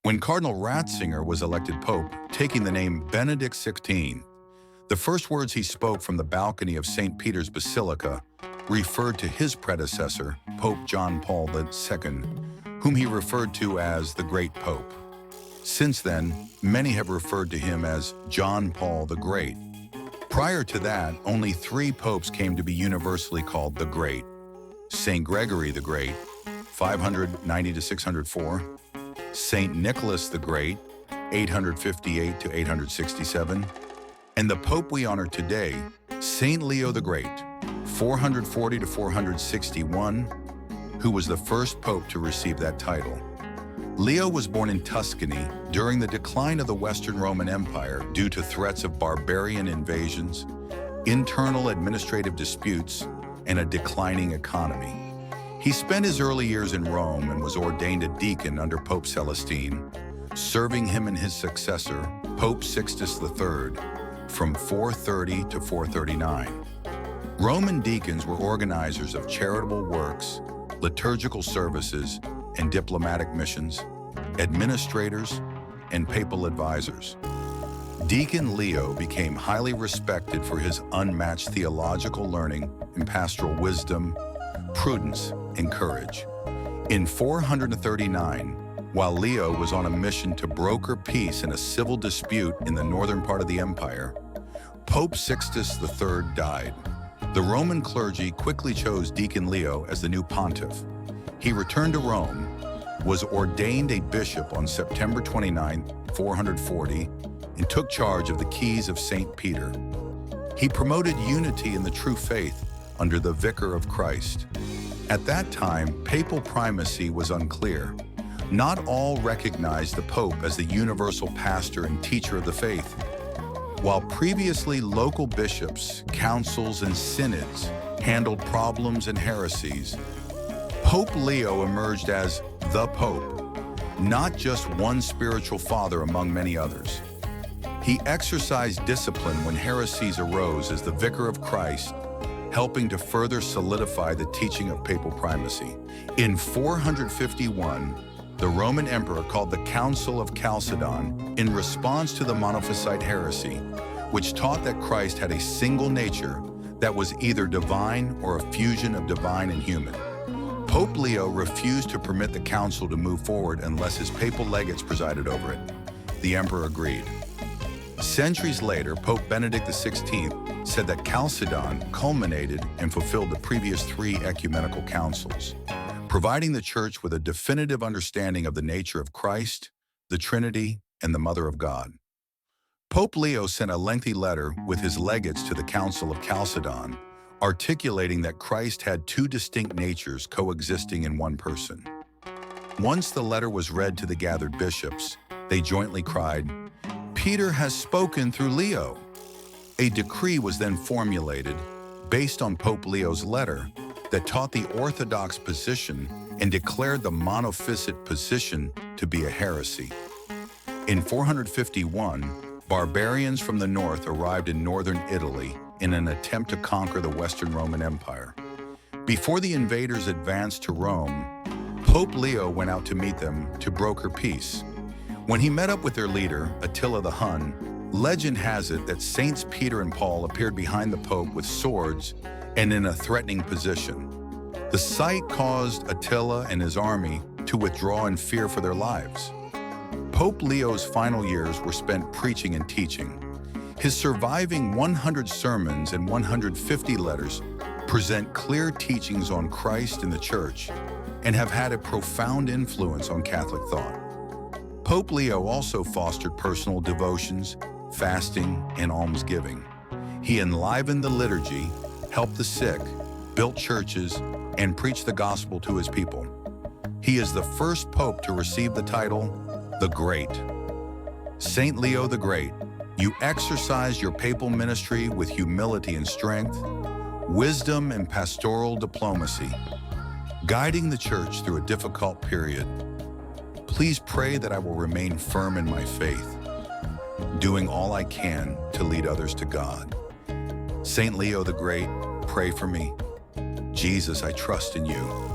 When Cardinal Ratzinger was elected Pope, taking the name Benedict XVI, the first words he spoke from the balcony of St. Peter's Basilica referred to his predecessor, Pope John Paul II, whom he referred to as the Great Pope. Since then, many have referred to him as John Paul the Great. Prior to that, only 3 popes came to be universally called the Great: St. Gregory the Great, 590 to 604, St. Nicholas the Great, 858 to 867, and the Pope we honor today, St. Leo the Great, 440 to 461, who was the first pope to receive that title. Leo was born in Tuscany during the decline of the Western Roman Empire due to threats of barbarian invasions, internal administrative disputes, and a declining economy. He spent his early years in Rome and was ordained a deacon under Pope Celestine, serving him and his successor, Pope Sixtus III, from 430 to 439. Roman deacons were organizers of charitable works, liturgical services, and diplomatic missions, administrators, and papal advisors. Deacon Leo became highly respected for his unmatched theological learning and pastoral wisdom, prudence, and courage. In 439, while Leo was on a mission to broker peace in a civil dispute in the northern part of the empire, Pope Sixtus III died. The Roman clergy quickly chose Deacon Leo as the new pontiff. He returned to Rome, was ordained a bishop on September 29, 440, and took charge of the keys of St. Peter. He promoted unity in the true faith under the Vicar of Christ. At that time, papal primacy was unclear. Not all recognized the Pope as the universal pastor and teacher of the faith. While previously local bishops, councils, and synods handled problems and heresies, Pope Leo emerged as the Pope, not just one spiritual father among many others. He exercised discipline when heresies arose as the Vicar of Christ, helping to further solidify the teaching of papal primacy. In 451, the Roman emperor called the Council of Chalcedon in response to the Monophysite heresy, which taught that Christ had a single nature that was either divine or a fusion of divine and human. Pope Leo refused to permit the council to move forward unless his papal legates presided over it. The emperor agreed. Centuries later, Pope Benedict XVI said that Chalcedon culminated and fulfilled the previous 3 ecumenical councils, providing the Church with a definitive understanding of the nature of Christ, the Trinity, and the Mother of God. Pope Leo sent a lengthy letter with his legates to the Council of Chalcedon, articulating that Christ had 2 distinct natures coexisting in one person. Once the letter was read to the gathered bishops, they jointly cried, "Peter has spoken through Leo." A decree was then formulated based on Pope Leo's letter that taught the orthodox position and declared the monophysite position to be a heresy. In 451, barbarians from the north arrived in northern Italy in an attempt to conquer the Western Roman Empire. Before the invaders advanced to Rome, Pope Leo went out to meet them to broker peace. When he met up with their leader, Attila the Hun, legend has it that Saints Peter and Paul appeared behind the Pope with swords and in a threatening position. The sight caused Attila and his army to withdraw in fear for their lives. Pope Leo's final years were spent preaching and teaching. His surviving 100 sermons and 150 letters present clear teachings on Christ and the Church and have had a profound influence on Catholic thought. Pope Leo also fostered personal devotions, fasting, and almsgiving. He enlivened the liturgy, helped the sick, built churches, and preached the gospel to his people. He is the first pope to receive the title, the Great. Saint Leo the Great, you exercise your papal ministry with humility and strength, wisdom and pastoral diplomacy, guiding the Church through a difficult period. Please pray that I will remain firm in my faith, doing all I can to lead others to God. Saint Leo the Great, pray for me. Jesus, I trust in you.